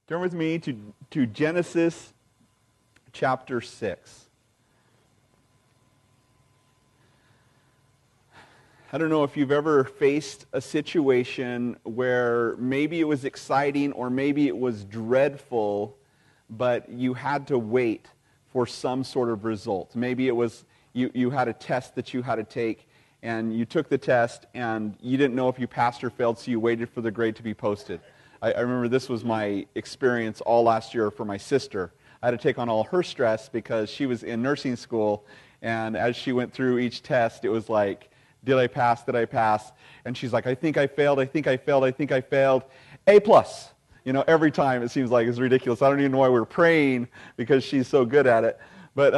Turn with me to Genesis chapter 6. I don't know if you've ever faced a situation where maybe it was exciting or maybe it was dreadful, but you had to wait for some sort of result. Maybe it was you had a test that you had to take, and you took the test, and you didn't know if you passed or failed, so you waited for the grade to be posted. I remember this was my experience all last year for my sister. I had to take on all her stress because she was in nursing school, and as she went through each test, it was like, did I pass? Did I pass? And she's like, I think I failed. I think I failed. I think I failed. A+. You know, every time it seems like it's ridiculous. I don't even know why we're praying because she's so good at it. But,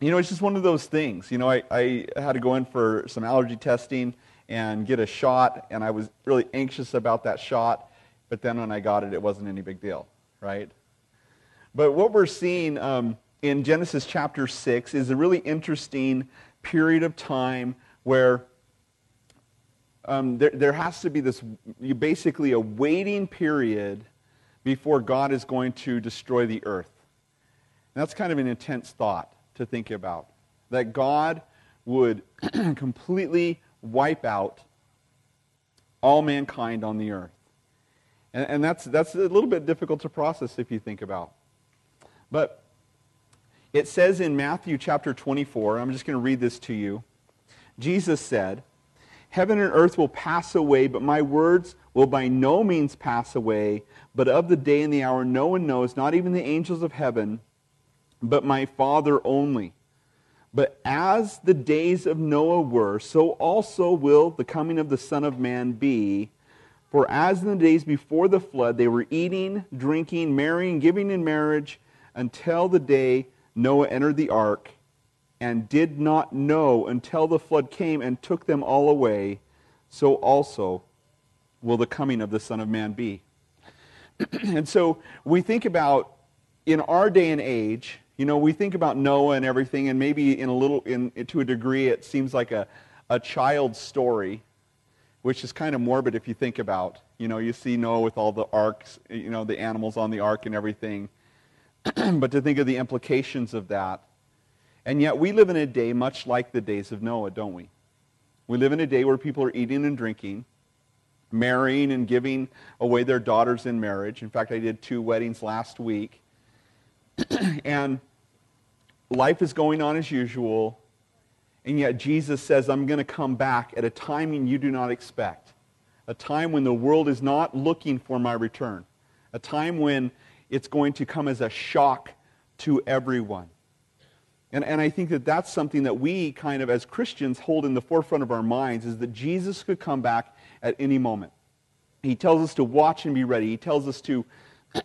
you know, it's just one of those things. You know, I had to go in for some allergy testing and get a shot, and I was really anxious about that shot. But then when I got it, it wasn't any big deal, right? But what we're seeing in Genesis chapter 6 is a really interesting period of time where there has to be this, basically a waiting period before God is going to destroy the earth. And that's kind of an intense thought to think about, that God would completely wipe out all mankind on the earth. And that's a little bit difficult to process if you think about. But it says in Matthew chapter 24, I'm just going to read this to you. Jesus said, "Heaven and earth will pass away, but my words will by no means pass away. But of the day and the hour no one knows, not even the angels of heaven, but my Father only. But as the days of Noah were, so also will the coming of the Son of Man be. For as in the days before the flood, they were eating, drinking, marrying, giving in marriage, until the day Noah entered the ark, and did not know until the flood came and took them all away, so also will the coming of the Son of Man be." And so we think about, in our day and age, you know, we think about Noah and everything, and maybe to a degree it seems like a child's story, which is kind of morbid if you think about. You know, you see Noah with all the arks, you know, the animals on the ark and everything. But to think of the implications of that. And yet we live in a day much like the days of Noah, don't we? We live in a day where people are eating and drinking, marrying and giving away their daughters in marriage. In fact, I did 2 weddings last week. And life is going on as usual. And yet Jesus says, I'm going to come back at a timing you do not expect. A time when the world is not looking for my return. A time when it's going to come as a shock to everyone. And I think that that's something that we kind of as Christians hold in the forefront of our minds, is that Jesus could come back at any moment. He tells us to watch and be ready. He tells us to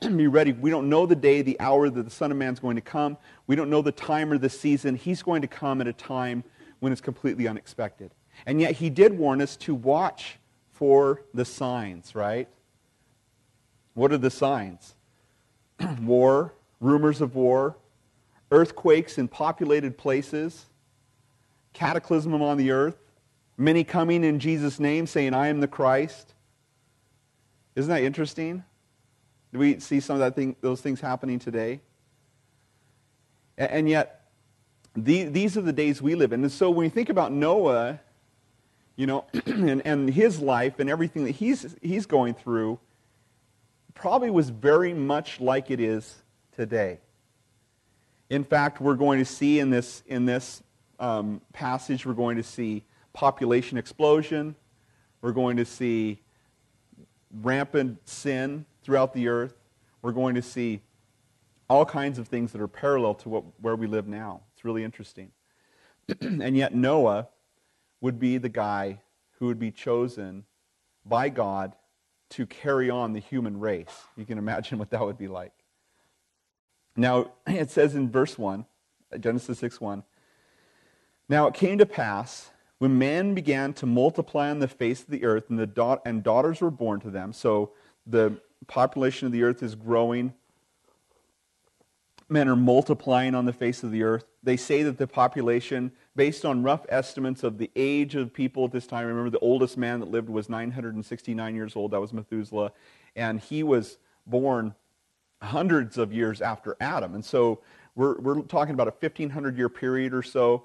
be ready. We don't know the day, the hour that the Son of Man is going to come. We don't know the time or the season. He's going to come at a time when it's completely unexpected. And yet he did warn us to watch for the signs, right? What are the signs? War, rumors of war, earthquakes in populated places, cataclysm on the earth, many coming in Jesus' name saying, I am the Christ. Isn't that interesting? Do we see some of those things happening today? And yet, these are the days we live in. And so when you think about Noah, you know, and his life and everything that he's going through, probably was very much like it is today. In fact, we're going to see in this passage, we're going to see population explosion. We're going to see rampant sin throughout the earth. We're going to see all kinds of things that are parallel to where we live now. It's really interesting. And yet Noah would be the guy who would be chosen by God to carry on the human race. You can imagine what that would be like. Now, it says in verse 1, Genesis 6:1, "Now it came to pass, when men began to multiply on the face of the earth, and daughters were born to them," so the population of the earth is growing. Men are multiplying on the face of the earth. They say that the population, based on rough estimates of the age of people at this time, remember the oldest man that lived was 969 years old, that was Methuselah, and he was born hundreds of years after Adam. And so we're talking about a 1,500-year period or so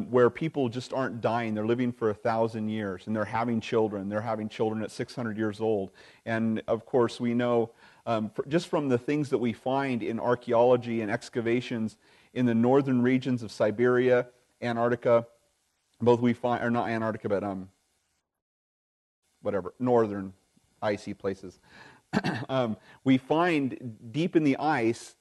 where people just aren't dying. They're living for 1,000 years, and they're having children. They're having children at 600 years old. And, of course, we know just from the things that we find in archaeology and excavations in the northern regions of Siberia, Antarctica, both we find, or not Antarctica, but northern icy places. We find deep in the ice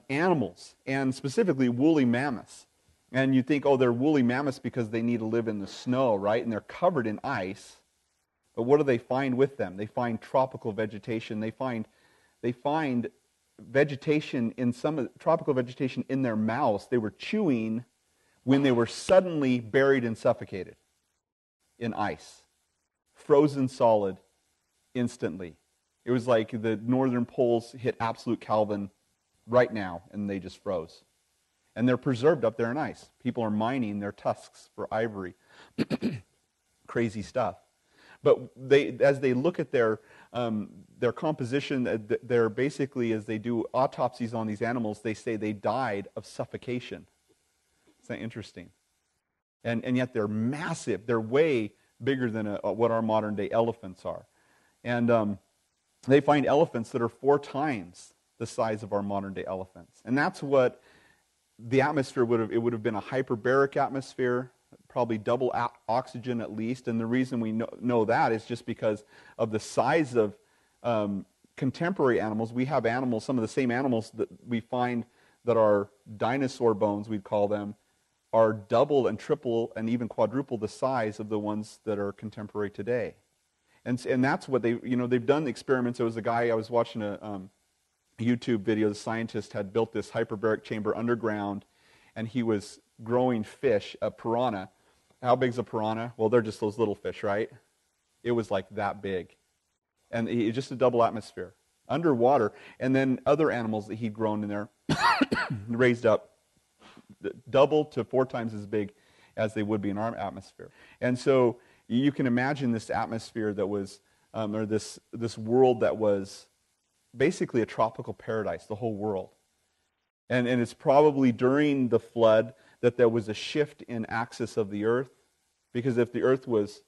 animals, and specifically woolly mammoths. And you think, oh, they're woolly mammoths because they need to live in the snow, right? And they're covered in ice. But what do they find with them? They find tropical vegetation. They find vegetation in tropical vegetation in their mouths. They were chewing when they were suddenly buried and suffocated in ice, frozen solid instantly. It was like the northern poles hit absolute Kelvin right now, and they just froze. And they're preserved up there in ice. People are mining their tusks for ivory. Crazy stuff. But as they look at their composition, they're basically, as they do autopsies on these animals, they say they died of suffocation. Isn't that interesting? And yet they're massive. They're way bigger than what our modern-day elephants are. And they find elephants that are 4 times the size of our modern-day elephants. And that's what the atmosphere would have been a hyperbaric atmosphere, probably double oxygen at least. And the reason we know that is just because of the size of contemporary animals. We have animals, some of the same animals that we find that are dinosaur bones, we'd call them, are double and triple and even quadruple the size of the ones that are contemporary today. And that's what they've done experiments. There was a guy, I was watching a YouTube video, the scientist had built this hyperbaric chamber underground, and he was growing fish, a piranha. How big's a piranha? Well, they're just those little fish, right? It was like that big. And just a double atmosphere, underwater. And then other animals that he'd grown in there, raised up, double to 4 times as big as they would be in our atmosphere. And so you can imagine this atmosphere that was, or this world that was basically a tropical paradise, the whole world. And it's probably during the flood that there was a shift in axis of the earth, because if the earth was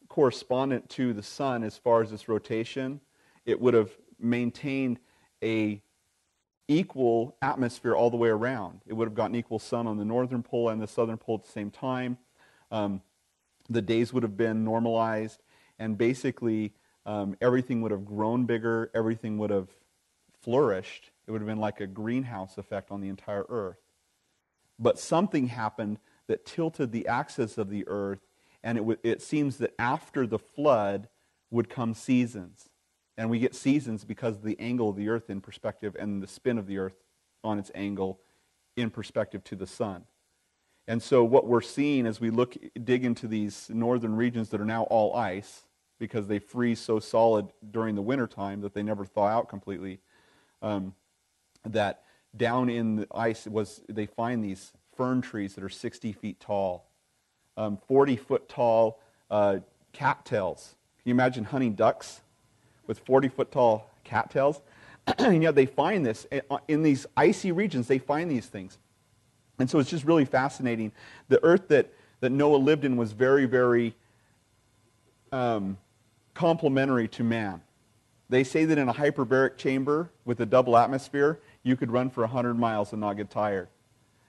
correspondent to the sun as far as its rotation, it would have maintained a equal atmosphere all the way around. It would have gotten equal sun on the northern pole and the southern pole at the same time. The days would have been normalized, and basically everything would have grown bigger, everything would have flourished. It would have been like a greenhouse effect on the entire earth. But something happened that tilted the axis of the earth, and it seems that after the flood would come seasons. And we get seasons because of the angle of the earth in perspective and the spin of the earth on its angle in perspective to the sun. And so what we're seeing as we dig into these northern regions that are now all ice, because they freeze so solid during the wintertime that they never thaw out completely, that down in the ice they find these fern trees that are 60 feet tall, 40-foot tall cattails. Can you imagine hunting ducks with 40-foot tall cattails? And yet they find this in these icy regions. They find these things. And so it's just really fascinating. The earth that Noah lived in was very, very complementary to man. They say that in a hyperbaric chamber with a double atmosphere, you could run for 100 miles and not get tired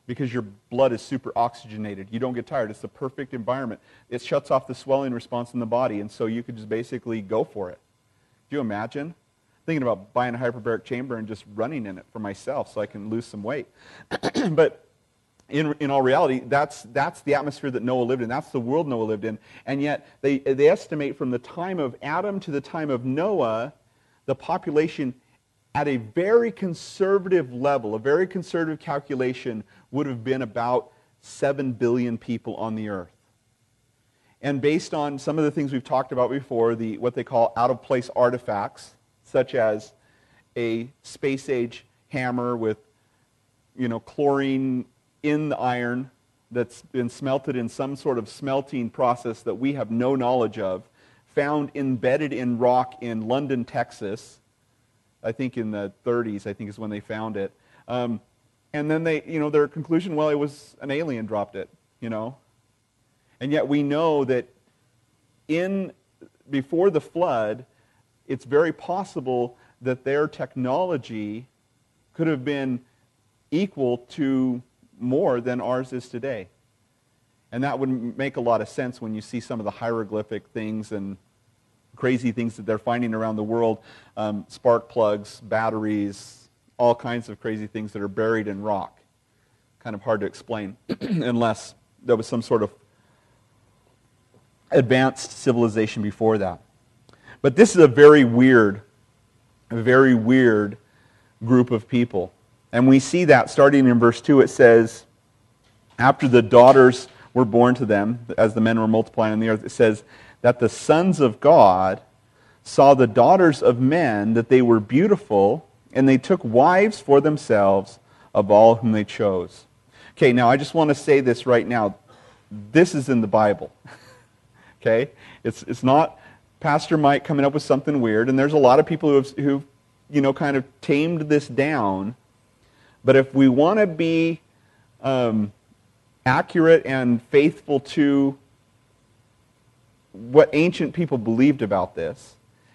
because your blood is super oxygenated. You don't get tired. It's the perfect environment. It shuts off the swelling response in the body, and so you could just basically go for it. Do you imagine? Thinking about buying a hyperbaric chamber and just running in it for myself so I can lose some weight. But in all reality, that's the atmosphere that Noah lived in. That's the world Noah lived in. And yet, they estimate from the time of Adam to the time of Noah, the population at a very conservative level, a very conservative calculation, would have been about 7 billion people on the earth. And based on some of the things we've talked about before, what they call out-of-place artifacts, such as a space-age hammer with, chlorine in the iron that's been smelted in some sort of smelting process that we have no knowledge of, found embedded in rock in London, Texas, I think in the 30s, I think is when they found it. And then their conclusion, well, it was an alien dropped it, And yet we know that before the flood, it's very possible that their technology could have been equal to more than ours is today. And that would make a lot of sense when you see some of the hieroglyphic things and crazy things that they're finding around the world, spark plugs, batteries, all kinds of crazy things that are buried in rock. Kind of hard to explain unless there was some sort of advanced civilization before that. But this is a very weird group of people. And we see that starting in verse 2. It says, after the daughters were born to them, as the men were multiplying on the earth, it says that the sons of God saw the daughters of men, that they were beautiful, and they took wives for themselves of all whom they chose. Okay, now I just want to say this right now. This is in the Bible. Okay? It's not Pastor Mike coming up with something weird, and there's a lot of people who've kind of tamed this down. But if we want to be accurate and faithful to what ancient people believed about this,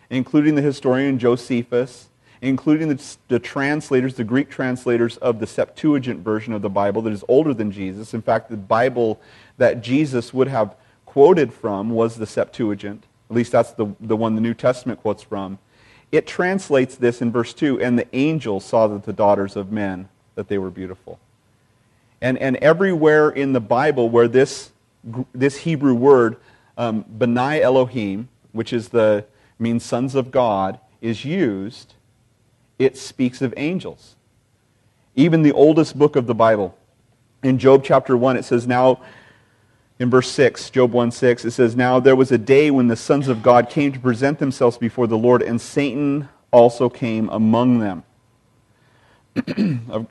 including the historian Josephus, including the translators, the Greek translators of the Septuagint version of the Bible that is older than Jesus. In fact, the Bible that Jesus would have quoted from was the Septuagint. At least that's the one the New Testament quotes from. It translates this in verse 2, and the angels saw that the daughters of men, that they were beautiful. And everywhere in the Bible where this Hebrew word, B'nai Elohim, which means sons of God, is used, it speaks of angels. Even the oldest book of the Bible, in Job chapter 1, it says, now, in verse 6, Job 1:6, it says, now there was a day when the sons of God came to present themselves before the Lord, and Satan also came among them.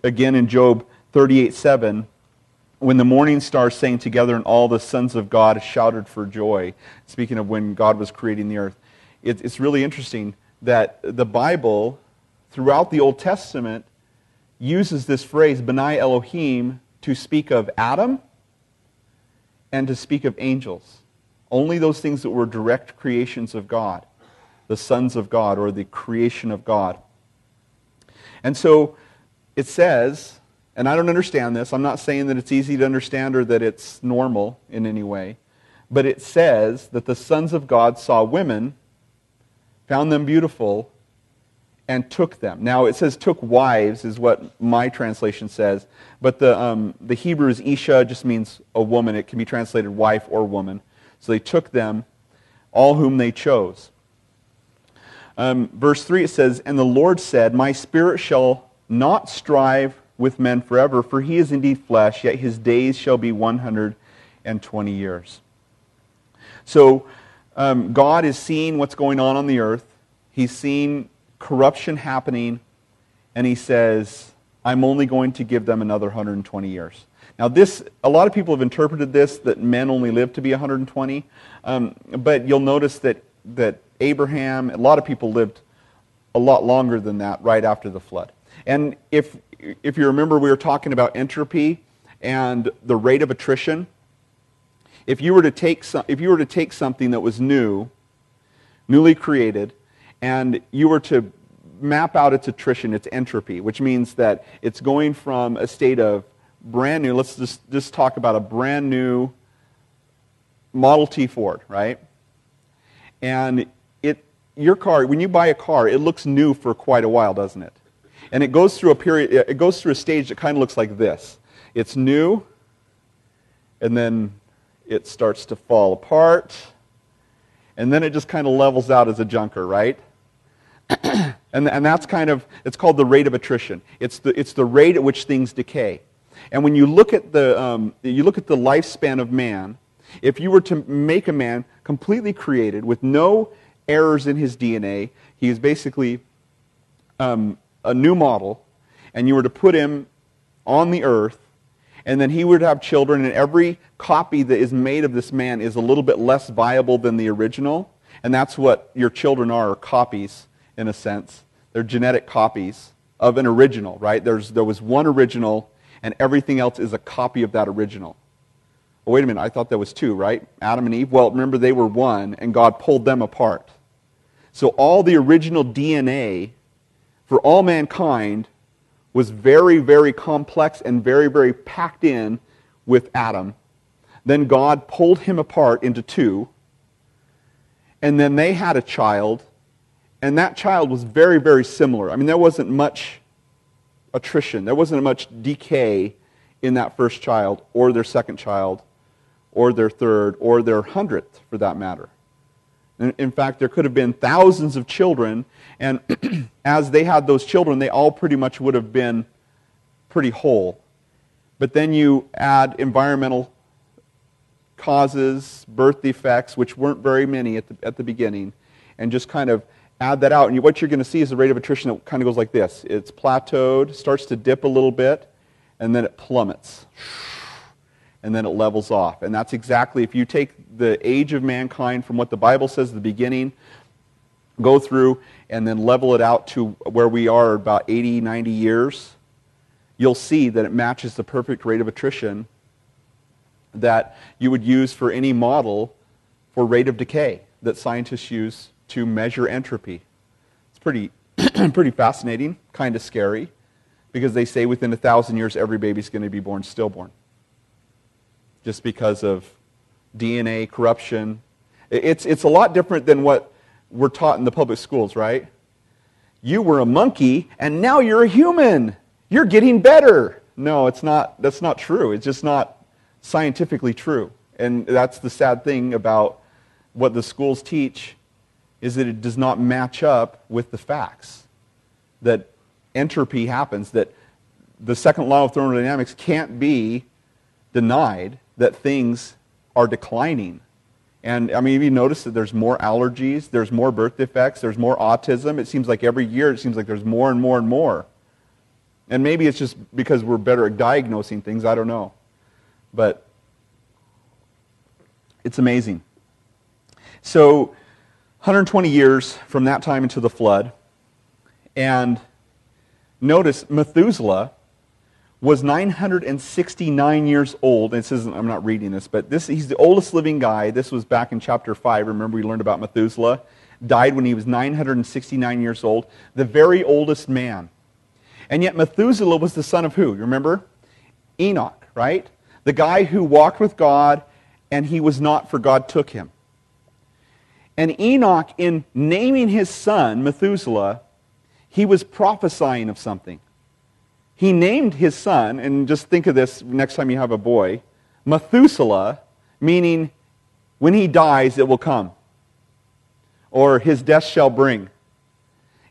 Again in Job 38:7, when the morning stars sang together and all the sons of God shouted for joy, speaking of when God was creating the earth. It's really interesting that the Bible, throughout the Old Testament, uses this phrase, B'nai Elohim, to speak of Adam and to speak of angels. Only those things that were direct creations of God, the sons of God, or the creation of God. And so it says, and I don't understand this, I'm not saying that it's easy to understand or that it's normal in any way, but it says that the sons of God saw women, found them beautiful, and took them. Now it says took wives is what my translation says, but the Hebrew is Isha, just means a woman. It can be translated wife or woman. So they took them, all whom they chose. Verse 3 it says, and the Lord said, my spirit shall not strive with men forever, for he is indeed flesh, yet his days shall be 120 years. So God is seeing what's going on the earth. He's seeing corruption happening, and he says, I'm only going to give them another 120 years. Now a lot of people have interpreted this, that men only live to be 120, but you'll notice that Abraham, a lot of people lived a lot longer than that right after the flood. And if you remember, we were talking about entropy and the rate of attrition. If you were to take something that was newly created, and you were to map out its attrition, its entropy, which means that it's going from a state of brand new, let's just talk about a brand new Model T Ford, right? And your car, when you buy a car, it looks new for quite a while, doesn't it? And it goes through a stage that kind of looks like this. It's new, and then it starts to fall apart, and then it just kind of levels out as a junker, right? and that's it's called the rate of attrition. It's the rate at which things decay. And when you look at the lifespan of man, if you were to make a man completely created with no errors in his DNA, he is basically a new model, and you were to put him on the earth, and then he would have children, and every copy that is made of this man is a little bit less viable than the original, and that's what your children are copies, in a sense. They're genetic copies of an original, right? There was one original, and everything else is a copy of that original. Well, wait a minute, I thought there was two, right? Adam and Eve, well, remember they were one, and God pulled them apart. So all the original DNA for all mankind was very, very complex and very, very packed in with Adam. Then God pulled him apart into two, and then they had a child, and that child was very, very similar. I mean, there wasn't much attrition. There wasn't much decay in that first child, or their second child, or their third, or their 100th, for that matter. In fact, there could have been thousands of children, and as they had those children, they all pretty much would have been pretty whole. But then you add environmental causes, birth defects, which weren't very many at the beginning, and just kind of add that out. And what you're going to see is a rate of attrition that kind of goes like this. It's plateaued, starts to dip a little bit, and then it plummets. And then it levels off. And that's exactly, if you take the age of mankind from what the Bible says at the beginning, go through and then level it out to where we are about 80, 90 years, you'll see that it matches the perfect rate of attrition that you would use for any model for rate of decay that scientists use to measure entropy. It's pretty fascinating, kind of scary, because they say within 1,000 years every baby's going to be born stillborn. Just because of DNA corruption. It's a lot different than what we're taught in the public schools, right? You were a monkey, and now you're a human. You're getting better. No, it's not. That's not true. It's just not scientifically true. And that's the sad thing about what the schools teach, is that it does not match up with the facts. That entropy happens, that the second law of thermodynamics can't be denied, that things are declining. And I mean, you notice that there's more allergies, there's more birth defects, there's more autism. It seems like every year it seems like there's more and more and more. And maybe it's just because we're better at diagnosing things, I don't know. But it's amazing. So 120 years from that time into the flood, and notice Methuselah was 969 years old. And this isn't, I'm not reading this, but he's the oldest living guy. This was back in chapter 5. Remember we learned about Methuselah? Died when he was 969 years old. The very oldest man. And yet Methuselah was the son of who? You remember? Enoch, right? The guy who walked with God, and he was not, for God took him. And Enoch, in naming his son, Methuselah, he was prophesying of something. He named his son, and just think of this next time you have a boy, Methuselah, meaning when he dies it will come, or his death shall bring.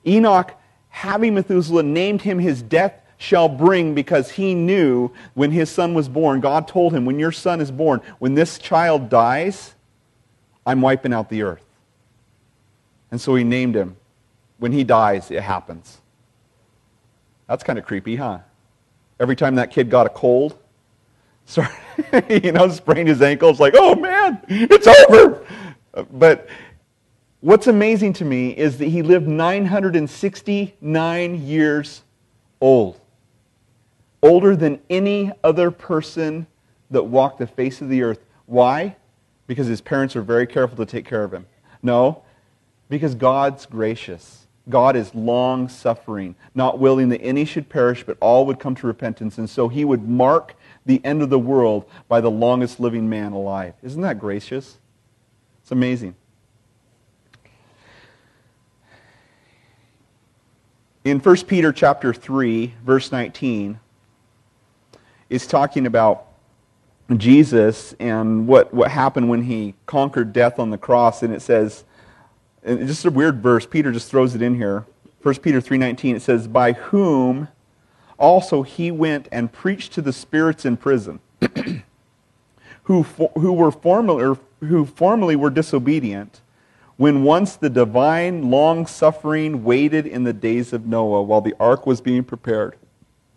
Enoch, having Methuselah, named him his death shall bring, because he knew when his son was born, God told him, when your son is born, when this child dies, I'm wiping out the earth. And so he named him. When he dies, it happens. That's kind of creepy, huh? Every time that kid got a cold, sprained his ankle, it's like, oh man, it's over. But what's amazing to me is that he lived 969 years old. Older than any other person that walked the face of the earth. Why? Because his parents were very careful to take care of him. No, because God's gracious. God is long-suffering, not willing that any should perish, but all would come to repentance. And so he would mark the end of the world by the longest living man alive. Isn't that gracious? It's amazing. In 1 Peter chapter 3, verse 19, it's talking about Jesus and what happened when he conquered death on the cross. And it says, and it's just a weird verse, Peter just throws it in here. 1 Peter 3:19, it says, by whom also he went and preached to the spirits in prison, who formerly were disobedient, when once the divine long-suffering waited in the days of Noah while the ark was being prepared,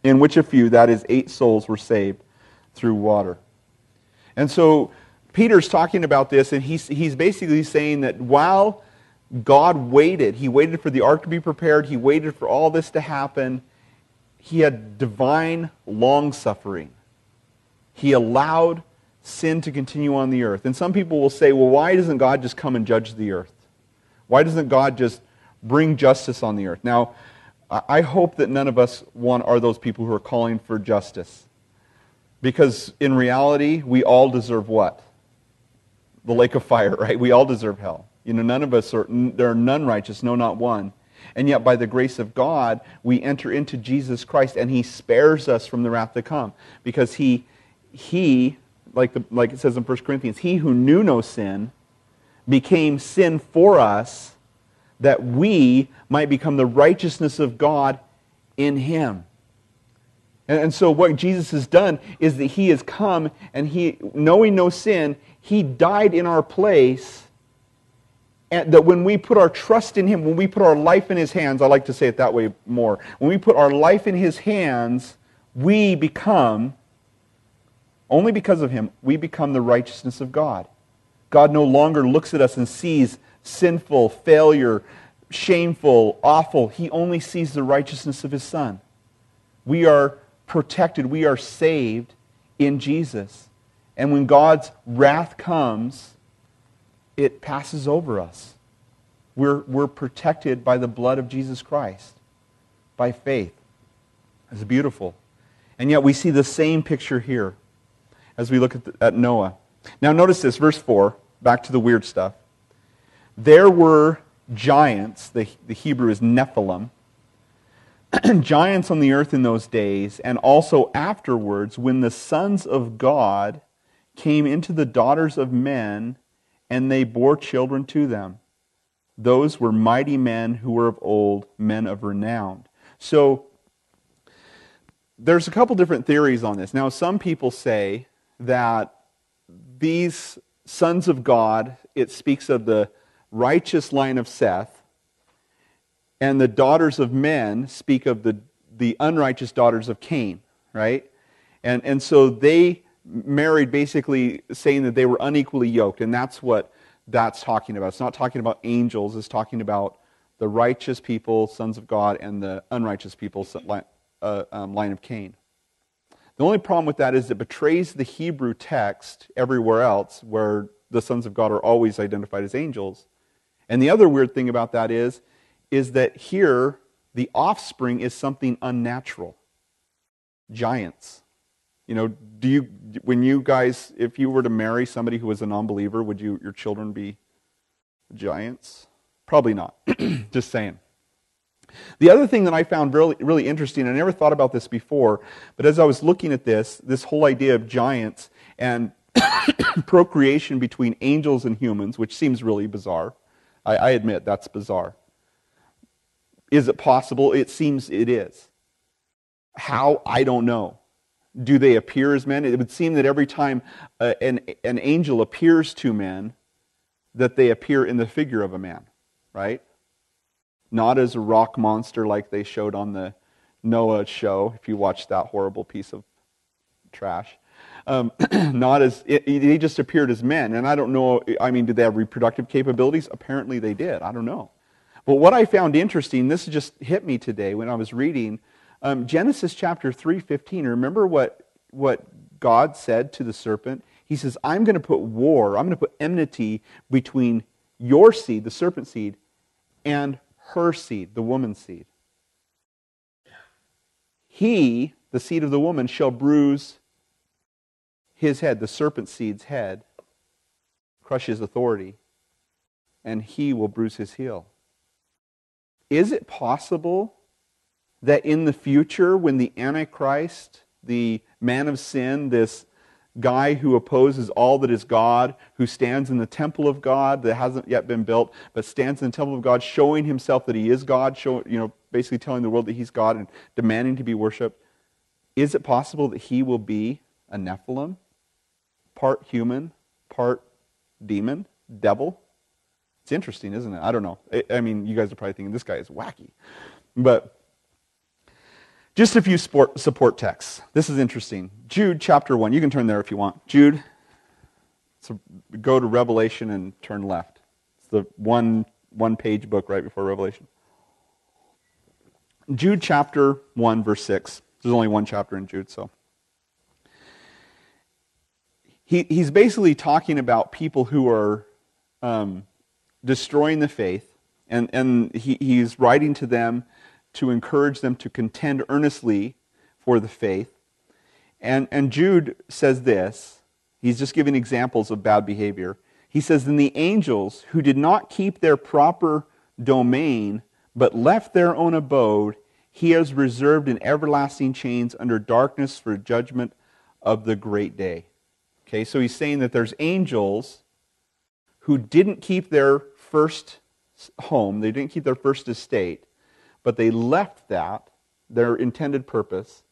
in which a few, that is 8 souls, were saved through water. And so Peter's talking about this, and he's basically saying that while God waited. He waited for the ark to be prepared. He waited for all this to happen. He had divine long-suffering. He allowed sin to continue on the earth. And some people will say, well, why doesn't God just come and judge the earth? Why doesn't God just bring justice on the earth? Now, I hope that none of us are those people who are calling for justice. Because in reality, we all deserve what? The lake of fire, right? We all deserve hell. None of us there are none righteous, no, not one. And yet by the grace of God, we enter into Jesus Christ, and He spares us from the wrath to come. Because He like it says in 1 Corinthians, He who knew no sin became sin for us, that we might become the righteousness of God in Him. And so what Jesus has done is that He has come, and He, knowing no sin, He died in our place, and that when we put our trust in Him, when we put our life in His hands, I like to say it that way more, when we put our life in His hands, we become, only because of Him, we become the righteousness of God. God no longer looks at us and sees sinful, failure, shameful, awful. He only sees the righteousness of His Son. We are protected, we are saved in Jesus. And when God's wrath comes, it passes over us. We're protected by the blood of Jesus Christ, by faith. It's beautiful. And yet we see the same picture here as we look at Noah. Now notice this, verse 4, back to the weird stuff. There were giants, the Hebrew is Nephilim, giants on the earth in those days, and also afterwards, when the sons of God came into the daughters of men, and they bore children to them. Those were mighty men who were of old, men of renown. So, there's a couple different theories on this. Now, some people say that these sons of God, it speaks of the righteous line of Seth, and the daughters of men speak of the unrighteous daughters of Cain, right? And so they married basically saying that they were unequally yoked, and that's what that's talking about. It's not talking about angels, it's talking about the righteous people, sons of God, and the unrighteous people, line of Cain. The only problem with that is it betrays the Hebrew text everywhere else where the sons of God are always identified as angels. And the other weird thing about that is that here the offspring is something unnatural. Giants. When you guys, if you were to marry somebody who was a non-believer, would your children be giants? Probably not. Just saying. The other thing that I found really, really interesting, I never thought about this before, but as I was looking at this whole idea of giants and procreation between angels and humans, which seems really bizarre. I admit that's bizarre. Is it possible? It seems it is. How? I don't know. Do they appear as men? It would seem that every time an angel appears to men, that they appear in the figure of a man, right? Not as a rock monster like they showed on the Noah show, if you watched that horrible piece of trash. They just appeared as men. And I don't know, did they have reproductive capabilities? Apparently they did. I don't know. But what I found interesting, this just hit me today when I was reading Genesis chapter 3:15. Remember what God said to the serpent? He says, I'm going to put enmity between your seed, the serpent seed, and her seed, the woman's seed. He, the seed of the woman, shall bruise his head, the serpent seed's head, crush his authority, and he will bruise his heel. Is it possible that in the future, when the Antichrist, the man of sin, this guy who opposes all that is God, who stands in the temple of God that hasn't yet been built, but stands in the temple of God, showing himself that he is God, basically telling the world that he's God and demanding to be worshipped, is it possible that he will be a Nephilim? Part human, part demon, devil? It's interesting, isn't it? I don't know. You guys are probably thinking, this guy is wacky. But just a few support texts. This is interesting. Jude chapter 1. You can turn there if you want. Jude. So go to Revelation and turn left. It's the one one-page book right before Revelation. Jude chapter 1, verse 6. There's only one chapter in Jude, so. He's basically talking about people who are destroying the faith, and he's writing to them to encourage them to contend earnestly for the faith. And Jude says this. He's just giving examples of bad behavior. He says, "Then the angels who did not keep their proper domain, but left their own abode, he has reserved in everlasting chains under darkness for judgment of the great day." Okay, so he's saying that there's angels who didn't keep their first home, they didn't keep their first estate, but they left that, their intended purpose,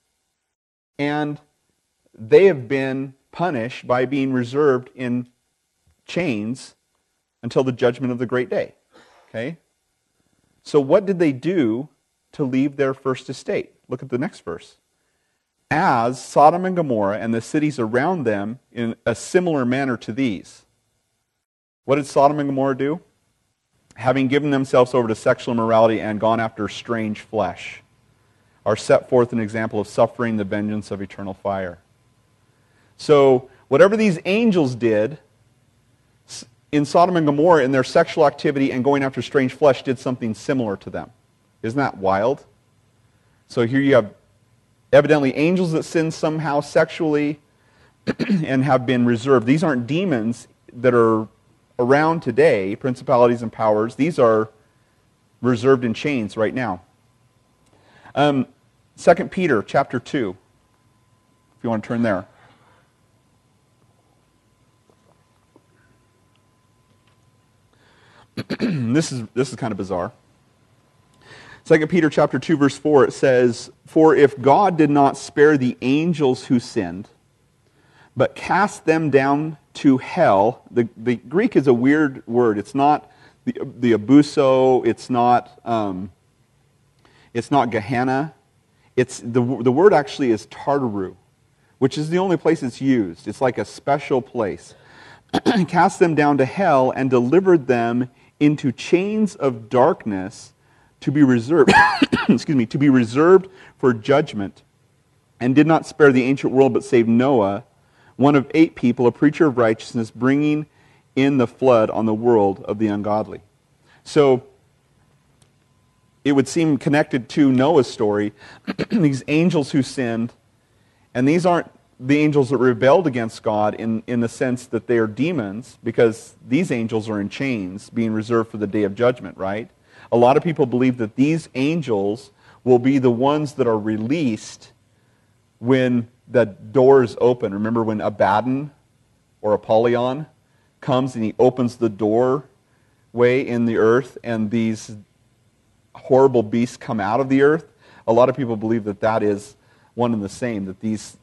and they have been punished by being reserved in chains until the judgment of the great day. Okay? So what did they do to leave their first estate? Look at the next verse. "As Sodom and Gomorrah and the cities around them in a similar manner to these." What did Sodom and Gomorrah do? "Having given themselves over to sexual immorality and gone after strange flesh, are set forth an example of suffering the vengeance of eternal fire." So, whatever these angels did in Sodom and Gomorrah in their sexual activity and going after strange flesh did something similar to them. Isn't that wild? So here you have evidently angels that sin somehow sexually and have been reserved. These aren't demons that are around today, principalities and powers. These are reserved in chains right now. 2 Peter chapter 2, if you want to turn there. This is kind of bizarre. 2 Peter chapter 2, verse 4, it says, "For if God did not spare the angels who sinned, but cast them down to hell." The Greek is a weird word. It's not the abuso. It's not Gehenna. It's the word actually is Tartaru, which is the only place it's used. It's like a special place. "Cast them down to hell and delivered them into chains of darkness to be reserved, to be reserved for judgment, and did not spare the ancient world, but saved Noah, one of 8 people, a preacher of righteousness, bringing in the flood on the world of the ungodly." So, it would seem connected to Noah's story, these angels who sinned, and these aren't the angels that rebelled against God in the sense that they are demons, because these angels are in chains, being reserved for the day of judgment, right? A lot of people believe that these angels will be the ones that are released when the door is open. Remember when Abaddon or Apollyon comes and he opens the doorway in the earth and these horrible beasts come out of the earth? A lot of people believe that that is one and the same, that these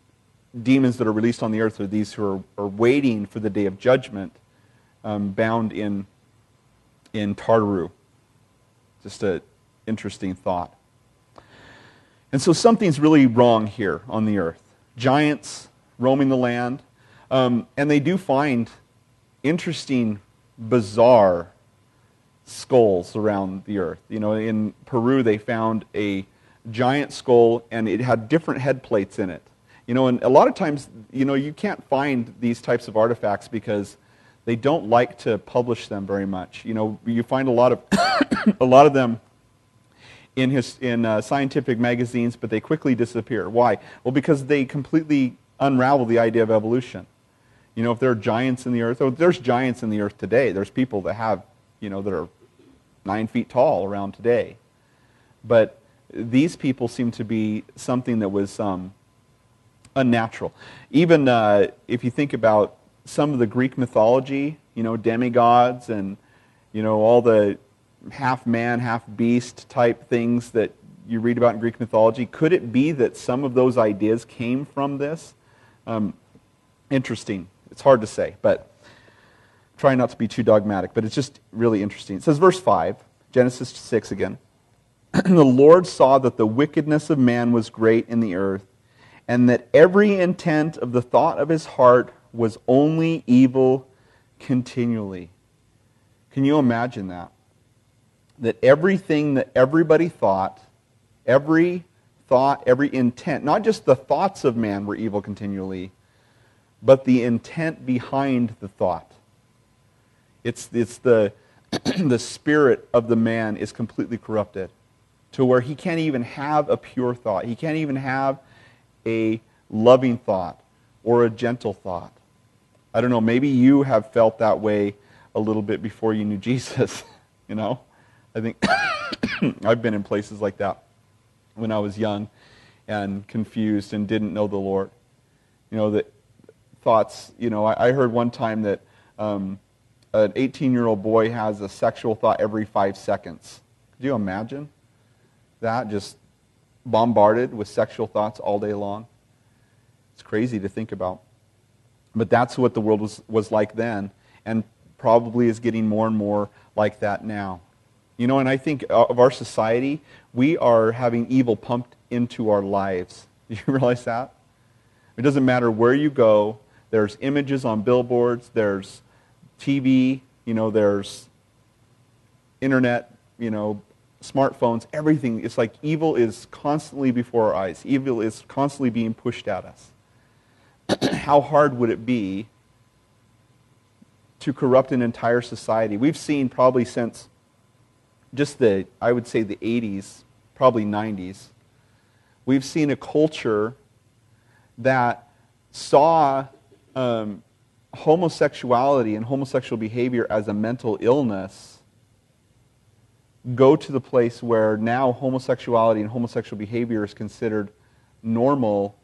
demons that are released on the earth are these who are waiting for the day of judgment, bound in Tartaru. Just an interesting thought. And so something's really wrong here on the earth. Giants roaming the land, and they do find interesting, bizarre skulls around the earth. You know, in Peru they found a giant skull, and it had different head plates in it. You know, and a lot of times, you know, you can't find these types of artifacts because they don't like to publish them very much. You know, you find a lot of a lot of them in scientific magazines, but they quickly disappear. Why? Well, because they completely unravel the idea of evolution. You know, if there are giants in the earth, there's giants in the earth today. There's people that have, you know, that are 9 feet tall around today. But these people seem to be something that was unnatural. Even if you think about some of the Greek mythology, you know, demigods and, you know, all the half man, half beast type things that you read about in Greek mythology, could it be that some of those ideas came from this? Interesting. It's hard to say, but try not to be too dogmatic, but it's just really interesting. It says, verse 5, Genesis 6 again. "The Lord saw that the wickedness of man was great in the earth, and that every intent of the thought of his heart was only evil continually." Can you imagine that? that everything that everybody thought, every intent, not just the thoughts of man were evil continually, but the intent behind the thought. It's the the spirit of the man is completely corrupted to where he can't even have a pure thought. He can't even have a loving thought or a gentle thought. I don't know, maybe you have felt that way a little bit before you knew Jesus, you know? I think I've been in places like that when I was young and confused and didn't know the Lord. You know, that thoughts, you know, I heard one time that an 18-year-old boy has a sexual thought every 5 seconds. Could you imagine that? Just bombarded with sexual thoughts all day long. It's crazy to think about. But that's what the world was like then, and probably is getting more and more like that now. You know, and I think of our society, we are having evil pumped into our lives. Do you realize that? It doesn't matter where you go. There's images on billboards. There's TV. You know, there's internet. You know, smartphones. Everything. It's like evil is constantly before our eyes. Evil is constantly being pushed at us. How hard would it be to corrupt an entire society? We've seen probably since just I would say the 80s, probably 90s, we've seen a culture that saw homosexuality and homosexual behavior as a mental illness go to the place where now homosexuality and homosexual behavior is considered normal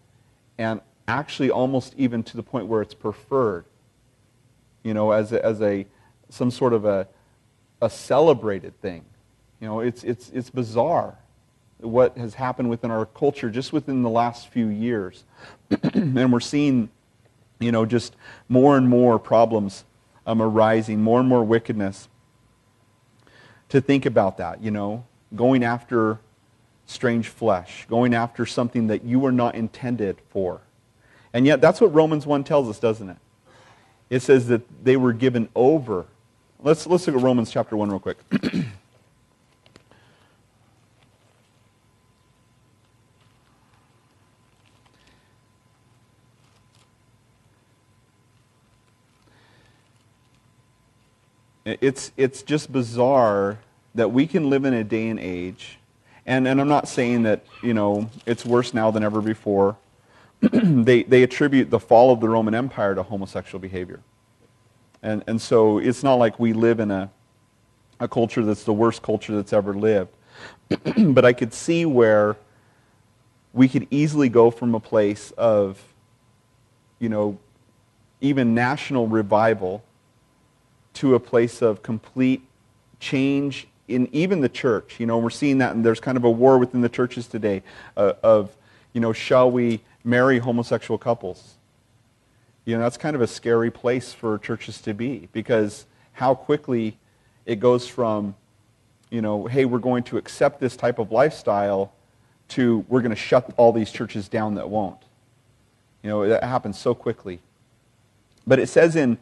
and actually almost even to the point where it's preferred, you know, as some sort of a celebrated thing. You know, it's bizarre what has happened within our culture just within the last few years. And we're seeing, you know, just more and more problems arising, more and more wickedness. To think about that, you know, going after strange flesh, going after something that you were not intended for. And yet that's what Romans 1 tells us, doesn't it? It says that they were given over. Let's look at Romans chapter 1 real quick. It's just bizarre that we can live in a day and age, and I'm not saying that, you know, it's worse now than ever before. They attribute the fall of the Roman Empire to homosexual behavior. And so it's not like we live in a culture that's the worst culture that's ever lived. But I could see where we could easily go from a place of, you know, even national revival to a place of complete change in even the church. You know, we're seeing that, and there's kind of a war within the churches today of, you know, shall we marry homosexual couples? You know, that's kind of a scary place for churches to be, because how quickly it goes from, you know, hey, we're going to accept this type of lifestyle to we're going to shut all these churches down that won't. You know, that happens so quickly. But it says in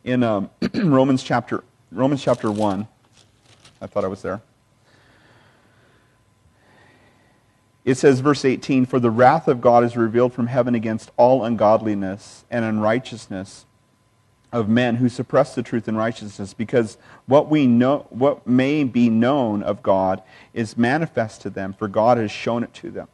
Romans chapter 1, I thought I was there. It says, verse 18, "For the wrath of God is revealed from heaven against all ungodliness and unrighteousness of men who suppress the truth in righteousness, because what may be known of God is manifest to them, for God has shown it to them.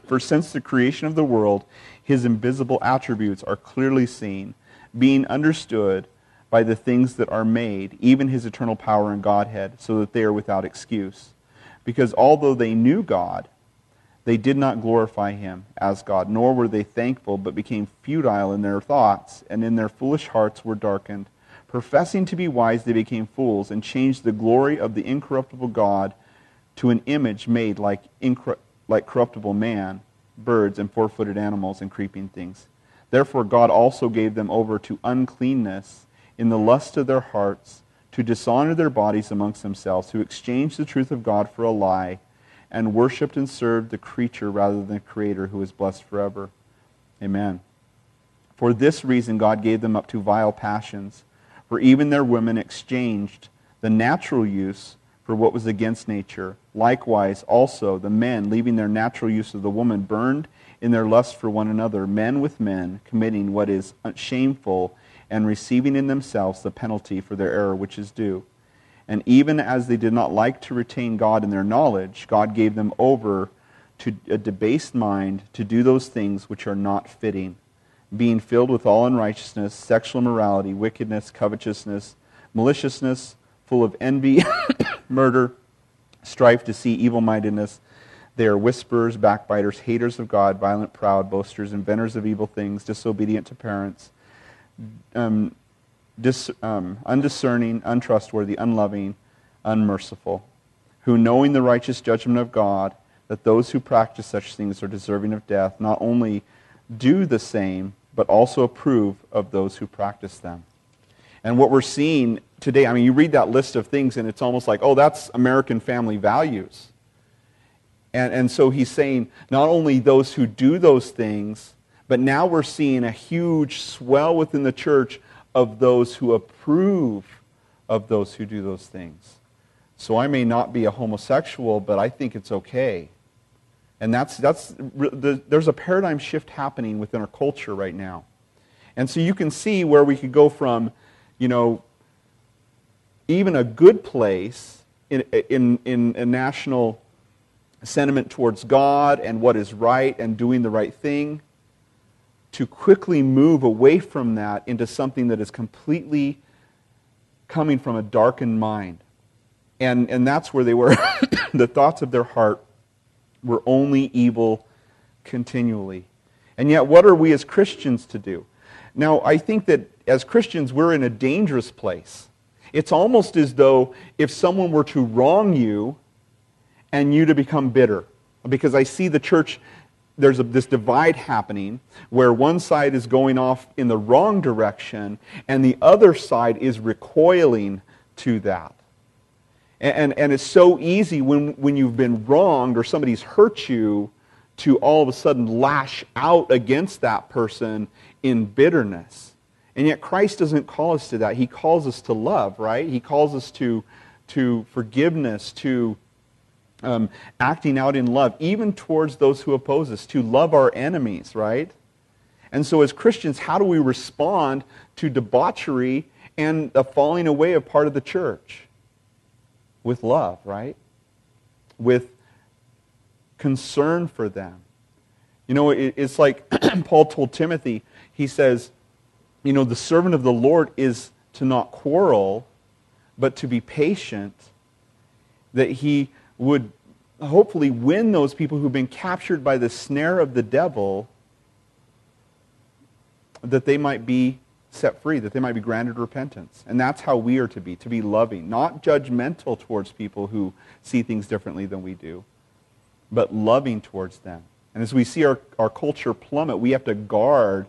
For since the creation of the world, his invisible attributes are clearly seen, being understood by the things that are made, even his eternal power and Godhead, so that they are without excuse. Because although they knew God, they did not glorify him as God, nor were they thankful, but became futile in their thoughts, and in their foolish hearts were darkened. Professing to be wise, they became fools, and changed the glory of the incorruptible God to an image made like corruptible man, birds, and four-footed animals, and creeping things. Therefore God also gave them over to uncleanness in the lust of their hearts, to dishonor their bodies amongst themselves, who exchanged the truth of God for a lie, and worshipped and served the creature rather than the Creator, who is blessed forever. Amen. For this reason God gave them up to vile passions, for even their women exchanged the natural use for what was against nature. Likewise, also, the men, leaving their natural use of the woman, burned in their lust for one another, men with men, committing what is shameful, and receiving in themselves the penalty for their error which is due. And even as they did not like to retain God in their knowledge, God gave them over to a debased mind to do those things which are not fitting, being filled with all unrighteousness, sexual immorality, wickedness, covetousness, maliciousness, full of envy, murder, strife, deceit, evil-mindedness. They are whisperers, backbiters, haters of God, violent, proud, boasters, inventors of evil things, disobedient to parents, undiscerning, untrustworthy, unloving, unmerciful, who, knowing the righteous judgment of God, that those who practice such things are deserving of death, not only do the same, but also approve of those who practice them. And what we're seeing today, I mean, you read that list of things and it's almost like, oh, that's American family values. And so he's saying not only those who do those things, but now we're seeing a huge swell within the church of those who approve of those who do those things. So I may not be a homosexual, but I think it's okay. And there's a paradigm shift happening within our culture right now. And so you can see where we could go from, even a good place in a national sentiment towards God and what is right and doing the right thing, to quickly move away from that into something that is completely coming from a darkened mind. And that's where they were. The thoughts of their heart were only evil continually. And yet, what are we as Christians to do? Now, I think that as Christians, we're in a dangerous place. It's almost as though if someone were to wrong you and you to become bitter. Because I see the church, there's this divide happening where one side is going off in the wrong direction and the other side is recoiling to that. And it's so easy when you've been wronged or somebody's hurt you to all of a sudden lash out against that person in bitterness. And yet Christ doesn't call us to that. He calls us to love, right? He calls us to forgiveness, to acting out in love, even towards those who oppose us, to love our enemies, right? And so as Christians, how do we respond to debauchery and a falling away of part of the church? With love, right? With concern for them. It's like Paul told Timothy, he says, the servant of the Lord is to not quarrel, but to be patient, that he would hopefully win those people who've been captured by the snare of the devil, that they might be set free, that they might be granted repentance. And that's how we are to be loving, not judgmental towards people who see things differently than we do, but loving towards them. And as we see our culture plummet, we have to guard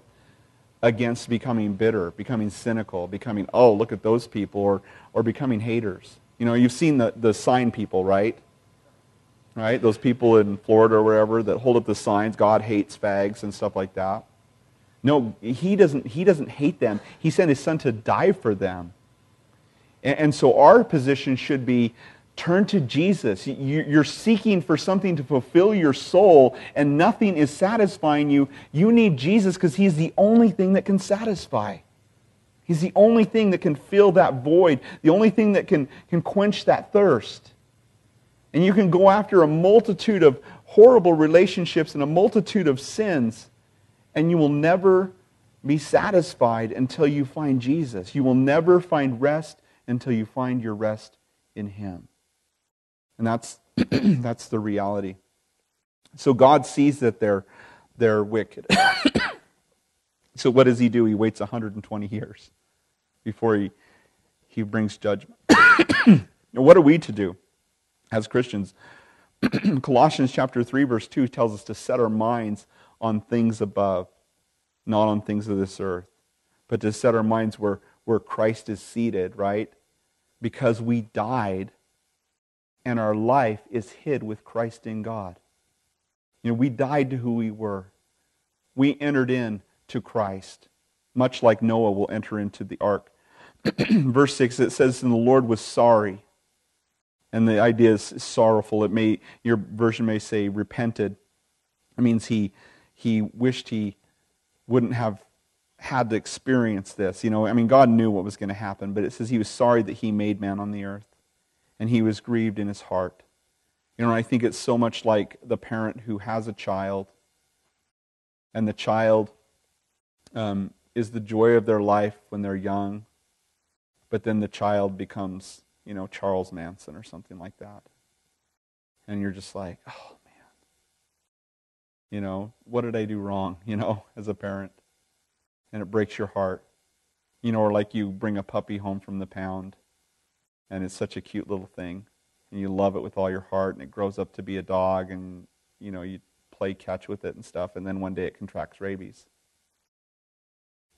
against becoming bitter, becoming cynical, becoming, oh, look at those people, or becoming haters. You've seen the sign people, right? Right? Those people in Florida or wherever that hold up the signs, God hates fags and stuff like that. No, he doesn't hate them. He sent his son to die for them. And so our position should be, turn to Jesus. You're seeking for something to fulfill your soul, and nothing is satisfying you. You need Jesus because he's the only thing that can satisfy. He's the only thing that can fill that void, the only thing that can quench that thirst. And you can go after a multitude of horrible relationships and a multitude of sins, and you will never be satisfied until you find Jesus. You will never find rest until you find your rest in him. And that's the reality. So God sees that they're wicked. So what does he do? He waits 120 years before he brings judgment. Now, what are we to do as Christians? Colossians chapter 3, verse 2 tells us to set our minds on things above, not on things of this earth, but to set our minds where Christ is seated, right? Because we died and our life is hid with Christ in God. We died to who we were. We entered in to Christ, much like Noah will enter into the ark. Verse 6, it says, and the Lord was sorry And the idea is sorrowful. Your version may say repented. It means he wished he wouldn't have had to experience this. God knew what was going to happen, but it says he was sorry that he made man on the earth, and he was grieved in his heart. I think it's so much like the parent who has a child, and the child is the joy of their life when they're young, but then the child becomes, Charles Manson or something like that. And you're just like, oh man, what did I do wrong, as a parent? And it breaks your heart. Or like you bring a puppy home from the pound, and it's such a cute little thing, and you love it with all your heart, and it grows up to be a dog, and, you play catch with it and stuff, and then one day it contracts rabies.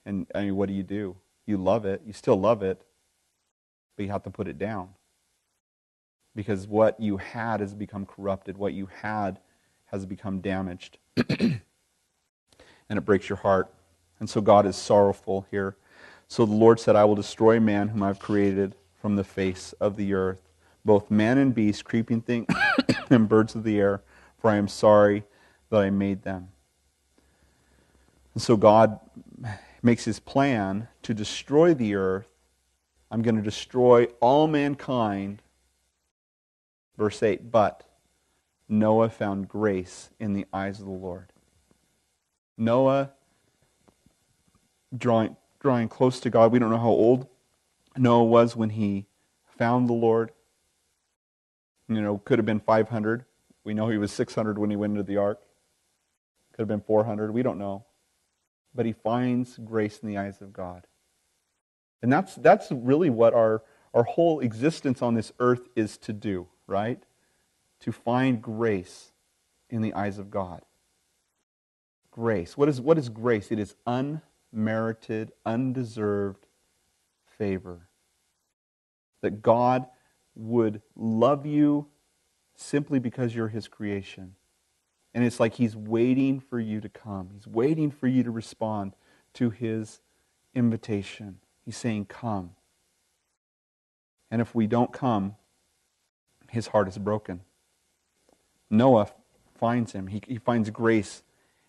And, what do? You love it. You still love it, but you have to put it down. Because what you had has become corrupted. What you had has become damaged. And it breaks your heart. And so God is sorrowful here. So the Lord said, I will destroy man whom I have created from the face of the earth, both man and beast, creeping thing, and birds of the air, for I am sorry that I made them. And so God makes his plan to destroy the earth. I'm going to destroy all mankind. Verse 8, but Noah found grace in the eyes of the Lord. Noah, drawing close to God. We don't know how old Noah was when he found the Lord. Could have been 500. We know he was 600 when he went into the ark. Could have been 400. We don't know. But he finds grace in the eyes of God. And that's really what our whole existence on this earth is to do, right? To find grace in the eyes of God. Grace. What is grace? It is unmerited, undeserved favor. That God would love you simply because you're his creation. And it's like he's waiting for you to come. He's waiting for you to respond to his invitation. He's saying, come. And if we don't come, his heart is broken. Noah finds him. He finds grace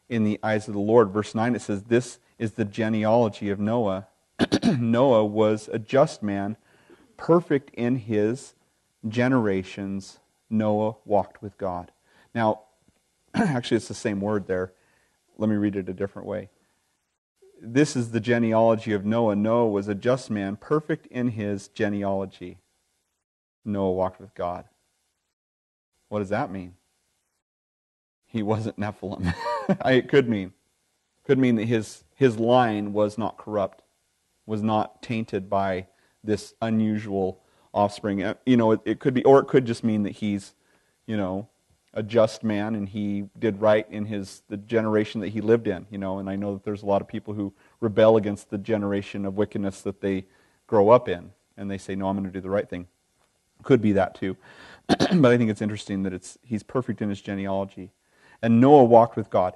in the eyes of the Lord. Verse 9, it says, this is the genealogy of Noah. Noah was a just man, perfect in his generations. Noah walked with God. Now, actually, it's the same word there. Let me read it a different way. This is the genealogy of Noah. Noah was a just man, perfect in his genealogy. Noah walked with God. What does that mean? He wasn't Nephilim. It could mean that his line was not corrupt, was not tainted by this unusual offspring. It could be, or it could just mean that he's, a just man and he did right in the generation that he lived in. And I know that there's a lot of people who rebel against the generation of wickedness that they grow up in, and they say, no, I'm going to do the right thing. Could be that too. But I think it's interesting that he's perfect in his genealogy. And Noah walked with God.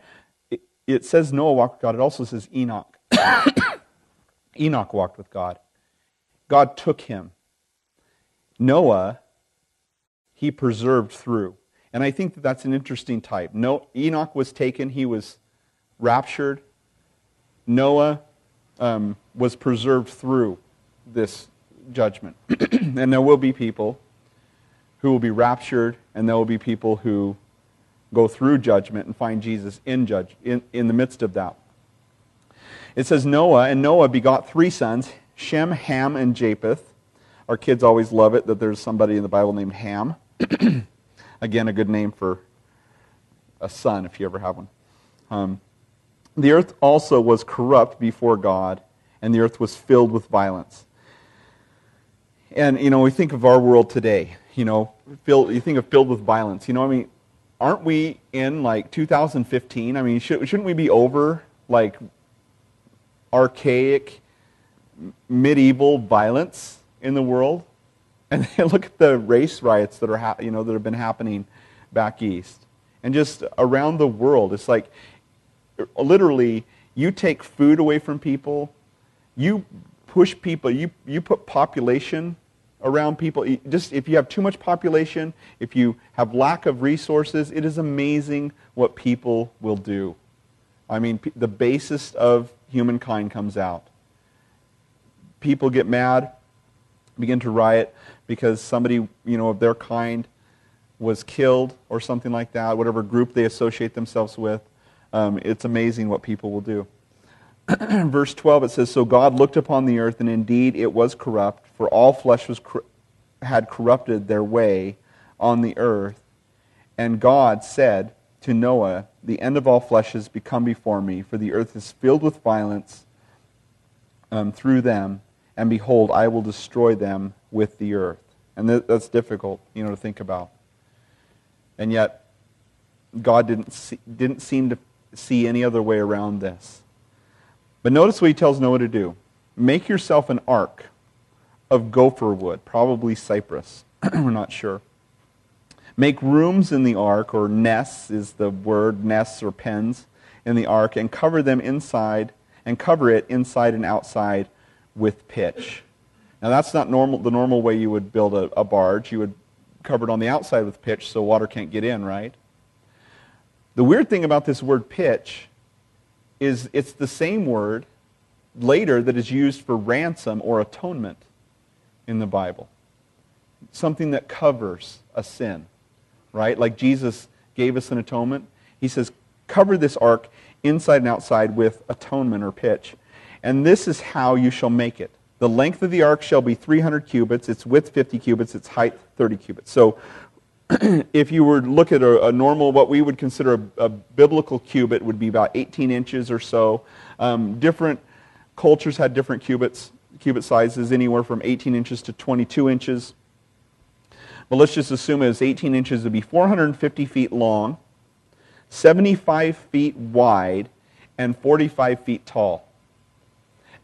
It says Noah walked with God. It also says Enoch. Enoch walked with God. God took him. Noah, he preserved through. And I think that that's an interesting type. Enoch was taken. He was raptured. Noah was preserved through this judgment. And there will be people who will be raptured, and there will be people who go through judgment and find Jesus in the midst of that. It says Noah, and Noah begot 3 sons, Shem, Ham, and Japheth. Our kids always love it that there's somebody in the Bible named Ham. Again, a good name for a son if you ever have one. The earth also was corrupt before God, and the earth was filled with violence. And, we think of our world today, you think of filled with violence. Aren't we in, 2015? Shouldn't we be over, archaic, medieval violence in the world? And look at the race riots that are that have been happening back east. And just around the world, it's like, literally, you take food away from people, you push people, you put population around people. Just if you have too much population, if you have lack of resources, it is amazing what people will do. I mean, the basest of humankind comes out. People get mad, begin to riot because somebody, of their kind was killed or something like that, whatever group they associate themselves with. It's amazing what people will do. Verse 12, it says, "So God looked upon the earth, and indeed it was corrupt, for all flesh had corrupted their way on the earth. And God said to Noah, the end of all flesh has become before me, for the earth is filled with violence through them, and behold, I will destroy them with the earth." And that's difficult, to think about. And yet, God didn't seem to see any other way around this. But notice what he tells Noah to do. Make yourself an ark of gopher wood, probably cypress. We're not sure. Make rooms in the ark, or nests is the word, nests or pens in the ark, and cover them inside, and cover it inside and outside with pitch. Now that's not the normal way you would build a barge. You would cover it on the outside with pitch so water can't get in, right? The weird thing about this word pitch is it's the same word later that is used for ransom or atonement in the Bible. Something that covers a sin, right? Like Jesus gave us an atonement. He says, cover this ark inside and outside with atonement or pitch. And this is how you shall make it. The length of the ark shall be 300 cubits, its width 50 cubits, its height 30 cubits. So if you were to look at a normal, what we would consider a biblical cubit, would be about 18 inches or so. Different cultures had different cubit sizes, anywhere from 18 inches to 22 inches. But let's just assume it was 18 inches. It would be 450 feet long, 75 feet wide, and 45 feet tall.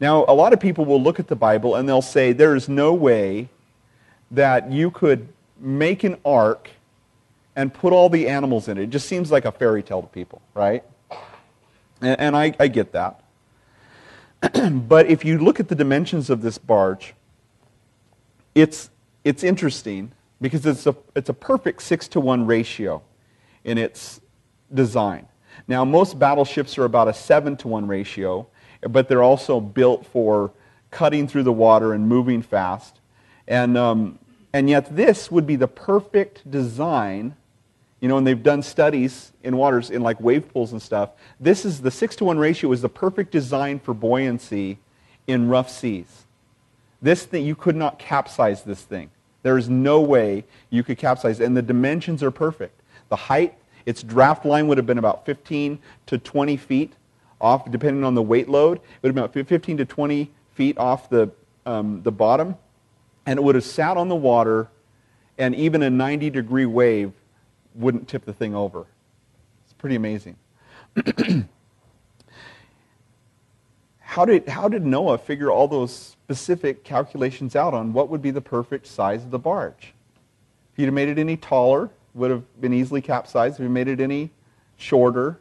Now, a lot of people will look at the Bible and they'll say there is no way that you could make an ark and put all the animals in it. It just seems like a fairy tale to people, right? And I get that. But if you look at the dimensions of this barge, it's interesting because it's a perfect 6-to-1 ratio in its design. Now, most battleships are about a 7-to-1 ratio, but they're also built for cutting through the water and moving fast. And yet this would be the perfect design, and they've done studies in waters, in like wave pools and stuff. This is the 6-to-1 ratio is the perfect design for buoyancy in rough seas. This thing, you could not capsize this thing. There is no way you could capsize, and the dimensions are perfect. The height, its draft line would have been about 15 to 20 feet off, depending on the weight load. It would have been about 15 to 20 feet off the bottom, and it would have sat on the water, and even a 90-degree wave wouldn't tip the thing over. It's pretty amazing. How did Noah figure all those specific calculations out on what would be the perfect size of the barge? If he'd have made it any taller, it would have been easily capsized. If he made it any shorter,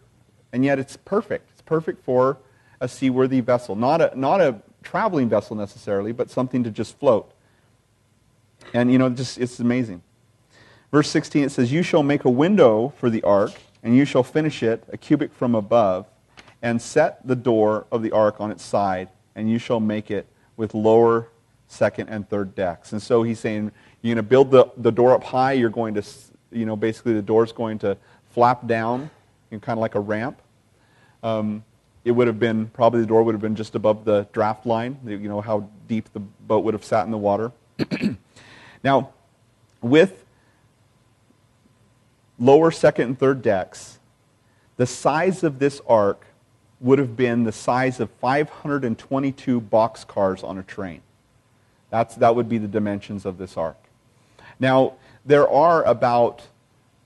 and yet it's perfect. It's perfect for a seaworthy vessel. Not a traveling vessel necessarily, but something to just float. And, it's amazing. Verse 16, it says, "You shall make a window for the ark, and you shall finish it a cubit from above, and set the door of the ark on its side, and you shall make it with lower, second, and third decks." And so he's saying, you're going to build the door up high. You're going to, basically the door's going to flap down, kind of like a ramp. It would have been, probably the door would have been just above the draft line, how deep the boat would have sat in the water. Now, with lower, second, and third decks, the size of this ark would have been the size of 522 boxcars on a train. That would be the dimensions of this ark. Now, there are about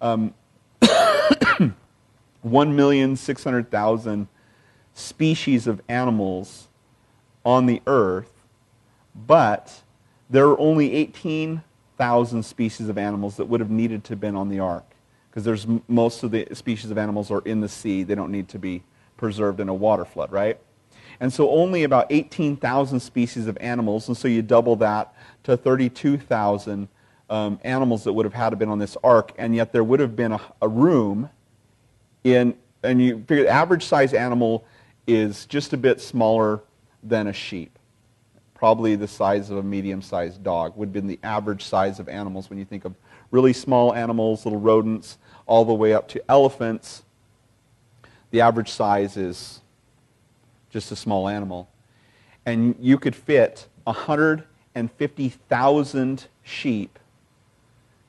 1,600,000 species of animals on the earth, but there are only 18,000 species of animals that would have needed to have been on the ark, because most of the species of animals are in the sea. They don't need to be preserved in a water flood, right? And so only about 18,000 species of animals, and so you double that to 32,000 animals that would have had to been on this ark, and yet there would have been a room in, and you figure the average size animal is just a bit smaller than a sheep. Probably the size of a medium-sized dog would have been the average size of animals when you think of really small animals, little rodents, all the way up to elephants. The average size is just a small animal. And you could fit 150,000 sheep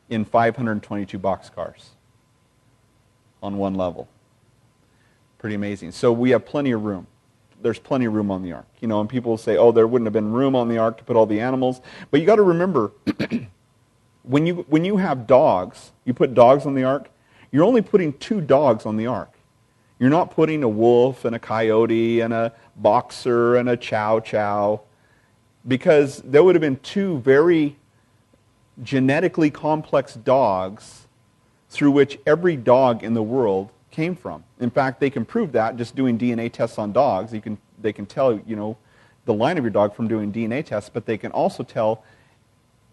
in 522 boxcars on one level. Pretty amazing. So we have plenty of room. There's plenty of room on the ark. You know, and people say, oh, there wouldn't have been room on the ark to put all the animals. But you got to remember, when you have dogs, you put dogs on the ark, you're only putting 2 dogs on the ark. You're not putting a wolf and a coyote and a boxer and a chow chow, because there would have been 2 very genetically complex dogs through which every dog in the world came from. In fact, they can prove that just doing DNA tests on dogs. They can tell, you know, the line of your dog from doing DNA tests, but they can also tell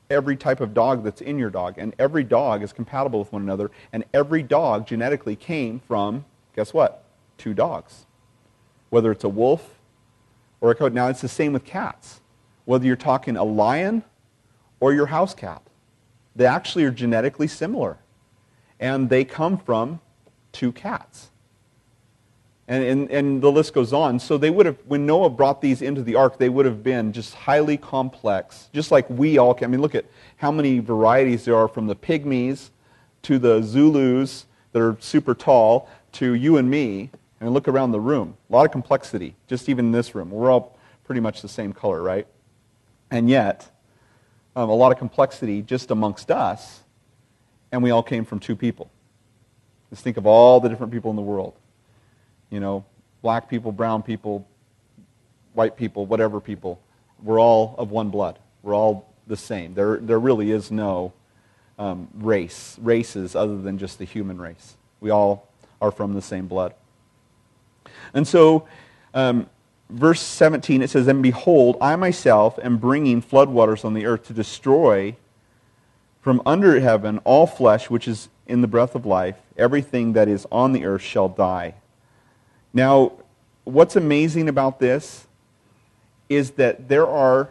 every type of dog that's in your dog, and every dog is compatible with one another, and every dog genetically came from, guess what? 2 dogs. Whether it's a wolf or a coyote. Now, it's the same with cats. Whether you're talking a lion or your house cat, they actually are genetically similar, and they come from 2 cats. And the list goes on. So they would have, when Noah brought these into the ark, they would have been just highly complex, just like we all can. I mean, look at how many varieties there are, from the pygmies to the Zulus that are super tall to you and me. And look around the room. A lot of complexity, just even in this room. We're all pretty much the same color, right? And yet, a lot of complexity just amongst us, and we all came from 2 people. Just think of all the different people in the world. You know, black people, brown people, white people, whatever people. We're all of one blood. We're all the same. There really is no races other than just the human race. We all are from the same blood. And so, verse 17, it says, "And behold, I myself am bringing floodwaters on the earth to destroy from under heaven all flesh which is in the breath of life. Everything that is on the earth shall die." Now, what's amazing about this is that there are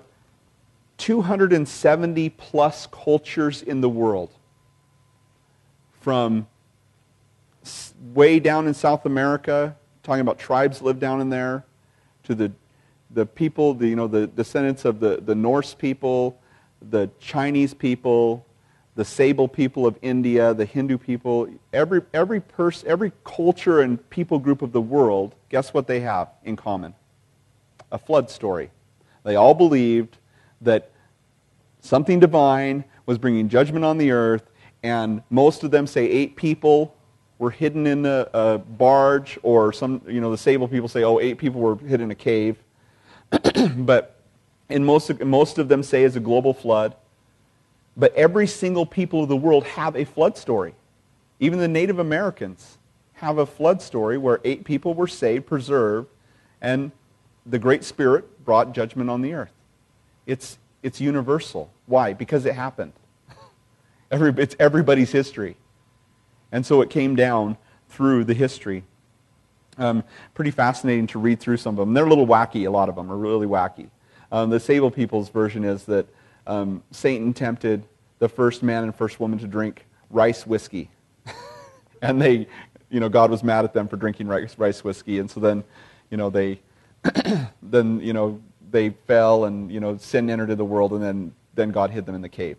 270 plus cultures in the world, from way down in South America, talking about tribes that live down in there, to the people, the descendants of the Norse people, the Chinese people, the Sable people of India, the Hindu people. Every culture and people group of the world, guess what they have in common? A flood story. They all believed that something divine was bringing judgment on the earth, and most of them say 8 people were hidden in a barge, or the Sable people say, 8 people were hidden in a cave. But most of them say it's a global flood. But every single people of the world have a flood story. Even the Native Americans have a flood story where 8 people were saved, preserved, and the Great Spirit brought judgment on the earth. It's universal. Why? Because it happened. It's everybody's history. And so it came down through the history. Pretty fascinating to read through some of them. They're a little wacky, a lot of them are really wacky. The Sable people's version is that Satan tempted the first man and first woman to drink rice whiskey. And God was mad at them for drinking rice whiskey. And so then, they fell, and, sin entered into the world, and then God hid them in the cave.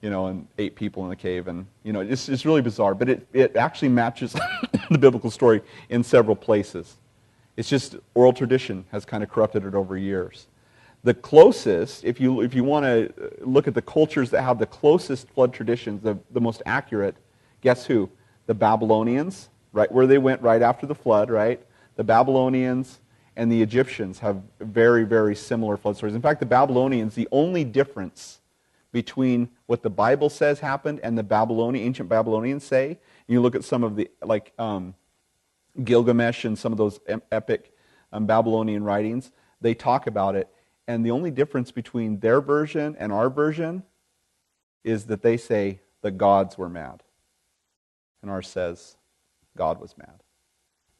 And 8 people in the cave, and it's really bizarre, but it actually matches the biblical story in several places. It's just oral tradition has kind of corrupted it over years. The closest, if you want to look at the cultures that have the closest flood traditions, the most accurate, guess who? The Babylonians, right where they went right after the flood, right? The Babylonians and the Egyptians have very, very similar flood stories. In fact, the Babylonians, the only difference between what the Bible says happened and the ancient Babylonians say, you look at some of the, like Gilgamesh and some of those epic Babylonian writings, they talk about it, and the only difference between their version and our version is that they say the gods were mad. And ours says God was mad.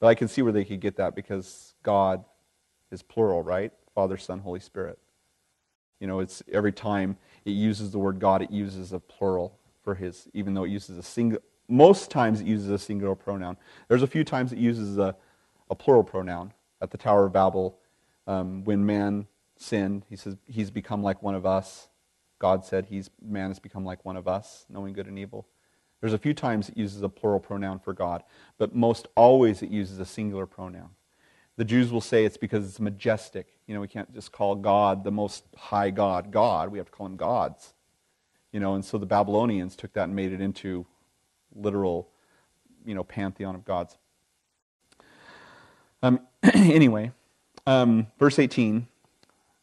But I can see where they could get that because God is plural, right? Father, Son, Holy Spirit. It's every time it uses the word God, it uses a plural for his, even though it uses a single, most times it uses a singular pronoun. There's a few times it uses a plural pronoun. At the Tower of Babel, when man sinned, he says, he's become like one of us. God said, man has become like one of us, knowing good and evil. There's a few times it uses a plural pronoun for God, but most always it uses a singular pronoun. The Jews will say it's because it's majestic. We can't just call God the most high God, God. We have to call him gods. And so the Babylonians took that and made it into literal, pantheon of gods. Anyway, verse 18,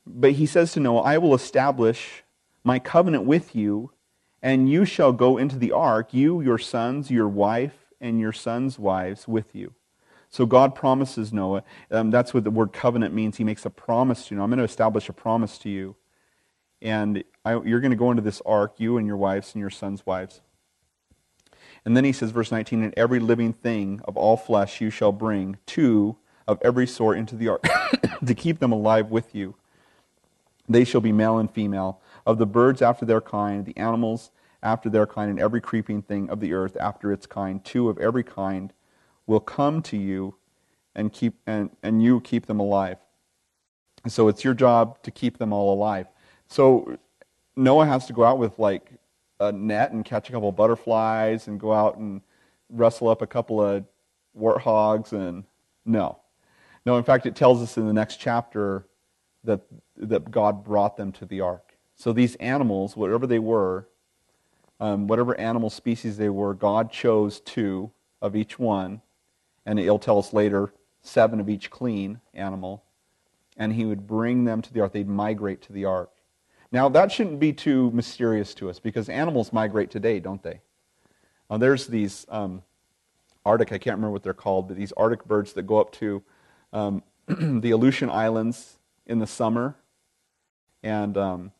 but he says to Noah, I will establish my covenant with you, and you shall go into the ark, you, your sons, your wife, and your sons' wives with you. So God promises Noah. That's what the word covenant means. He makes a promise to you. I'm going to establish a promise to you. And you're going to go into this ark, you and your wives and your sons' wives. And then he says, verse 19, and every living thing of all flesh you shall bring, two of every sort into the ark, to keep them alive with you. They shall be male and female, of the birds after their kind, the animals after their kind, and every creeping thing of the earth after its kind. Two of every kind will come to you, and you keep them alive. So it's your job to keep them all alive. So Noah has to go out with like a net and catch a couple of butterflies and go out and wrestle up a couple of warthogs and no. In fact, it tells us in the next chapter that God brought them to the ark. So these animals, whatever they were, whatever animal species they were, God chose two of each one, and it'll tell us later, 7 of each clean animal, and he would bring them to the ark. They'd migrate to the ark. Now, that shouldn't be too mysterious to us, because animals migrate today, don't they? There's these Arctic, I can't remember what they're called, but these Arctic birds that go up to the Aleutian Islands in the summer, and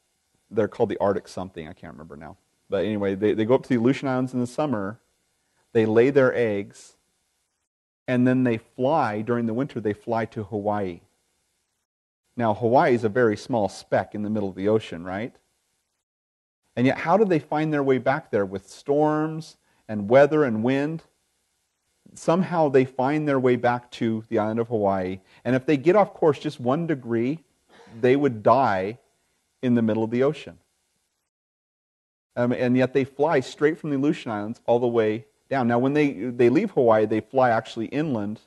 they're called the Arctic something, I can't remember now. But anyway, they go up to the Aleutian Islands in the summer, they lay their eggs, and then they fly, during the winter, they fly to Hawaii. Now, Hawaii is a very small speck in the middle of the ocean, right? And yet, how do they find their way back there with storms and weather and wind? Somehow they find their way back to the island of Hawaii, and if they get off course just 1 degree, they would die in the middle of the ocean. And yet they fly straight from the Aleutian Islands all the way down. Now, when they leave Hawaii, they fly actually inland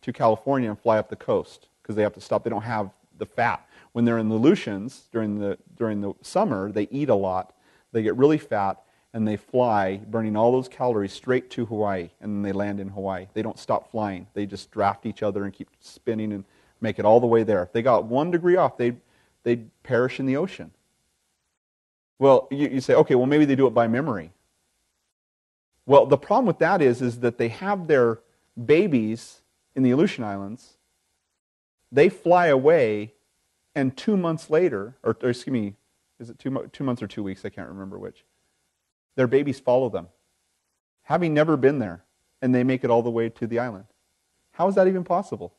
to California and fly up the coast because they have to stop. They don't have the fat. When they're in the Aleutians during the summer, they eat a lot. They get really fat, and they fly, burning all those calories straight to Hawaii, and then they land in Hawaii. They don't stop flying. They just draft each other and keep spinning and make it all the way there. If they got 1 degree off, they'd perish in the ocean. Well, you say, okay, well, maybe they do it by memory. Well, the problem with that is that they have their babies in the Aleutian Islands, they fly away, and 2 months later, or excuse me, is it 2 months or 2 weeks? I can't remember which. Their babies follow them, having never been there, and they make it all the way to the island. How is that even possible?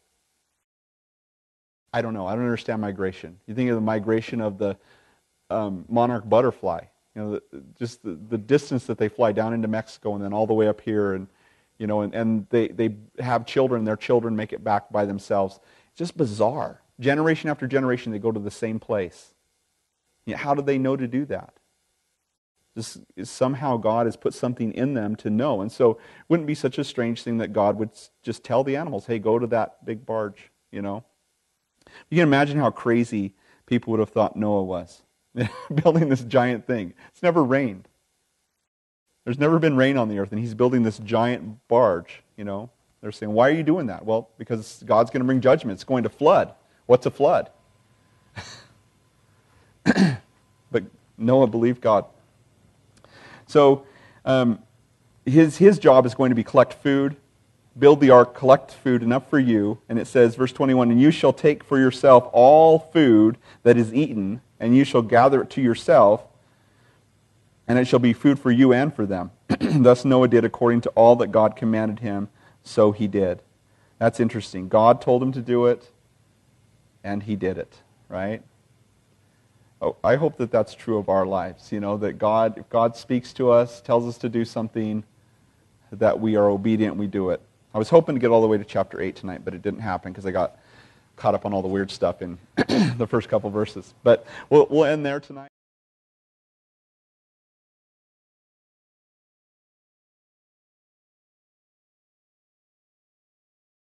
I don't know. I don't understand migration. You think of the migration of the monarch butterfly. Just the distance that they fly down into Mexico and then all the way up here, and they have children. Their children make it back by themselves. It's just bizarre. Generation after generation, they go to the same place. How do they know to do that? Somehow God has put something in them to know. And so it wouldn't be such a strange thing that God would just tell the animals, hey, go to that big barge, You can imagine how crazy people would have thought Noah was, building this giant thing. It's never rained. There's never been rain on the earth, and he's building this giant barge, They're saying, why are you doing that? Well, because God's going to bring judgment. It's going to flood. What's a flood? But Noah believed God. So his job is going to be collect food build the ark, collect food enough for you. And it says, verse 21, and you shall take for yourself all food that is eaten, and you shall gather it to yourself, and it shall be food for you and for them. Thus Noah did according to all that God commanded him, so he did. That's interesting. God told him to do it, and he did it, right? Oh, I hope that that's true of our lives, that if God speaks to us, tells us to do something, that we are obedient, we do it. I was hoping to get all the way to chapter 8 tonight, but it didn't happen because I got caught up on all the weird stuff in the first couple verses. But we'll end there tonight.